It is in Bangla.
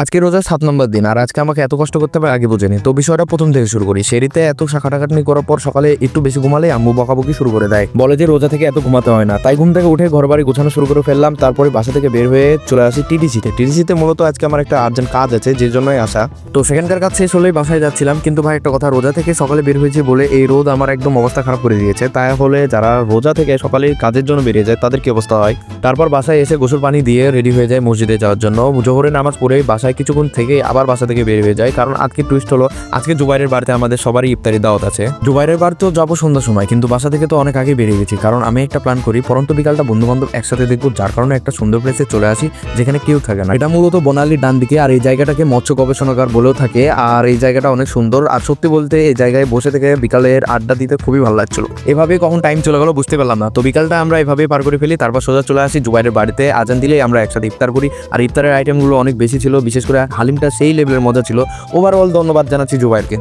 আজকে রোজার 7 নম্বর দিন, আর আজকে আমাকে এত কষ্ট করতে হবে আগে বুঝিনি। তো বিষয়টা প্রথম থেকে শুরু করি। সেরিতে এত খাটাখাটনি করার পর সকালে একটু বেশি ঘুমালে আম্মু বকাবকি শুরু করে দেয়, বলে যে রোজা থেকে এত ঘুমাতে হয় না। তাই ঘুম থেকে উঠে ঘর বাড়ি গোছানো শুরু করে ফেললাম। তারপরে বাসা থেকে বের হয়ে চলে আসি টিটিসিতে। টিটিসিতে মূলত আজকে আমার একটা আর্জেন্ট কাজ আছে, যে জন্যই আসা। তো সেখানকার কাজ শেষ হলেই বাসায় যাচ্ছিলাম। কিন্তু ভাই একটা কথা, রোজা থেকে সকালে বের হয়েছি বলে এই রোদ আমার একদম অবস্থা খারাপ করে দিয়েছে। তাই হলে যারা রোজা থেকে সকালে কাজের জন্য বেরিয়ে যায় তাদের কি অবস্থা হয়। তারপর বাসায় এসে গোসল পানি দিয়ে রেডি হয়ে যায় মসজিদে যাওয়ার জন্য। জোহরের নামাজ পড়ে বাসায় কিছুক্ষণ থেকে আবার বাসা থেকে বের হয়ে যায়, কারণ আজকে টুইস্ট হলো আজকে জুবাইরের বাড়িতে আমাদের সবারই ইফতারি দাওয়াত আছে। জুবাইরের বাড়ি তো যাবো সন্ধ্যার সময়, কিন্তু বাসা থেকে তো অনেক আগে বেরিয়ে গেছি, কারণ আমি একটা প্ল্যান করি পরন্ত বিকালটা বন্ধু বান্ধব একসাথে দেখবো, যার কারণে একটা সুন্দর প্লেসে চলে আসি যেখানে কেউ থাকে না। এটা মূলত বনালীর ডান দিকে, আর এই জায়গাটাকে মৎস্য গবেষণাগার বলেও থাকে। আর এই জায়গাটা অনেক সুন্দর, আর সত্যি বলতে এই জায়গায় বসে থেকে বিকালের আড্ডা দিতে খুবই ভালো লাগছিল। এভাবে কখন টাইম চলে গেল বুঝতে পারলাম না। তো বিকালটা আমরা এভাবে পার করে ফেলি, তারপর সোজা চলে আসি জুবাইরের বাড়িতে। আজান দিলেই আমরা একসাথে ইফতার করি, আর ইফতারের আইটেমগুলো অনেক বেশি ছিল, বিশেষ করে হালিমটা সেই লেভেলের মজা ছিল। ওভারঅল ধন্যবাদ জানাচ্ছি জুবাইরকে।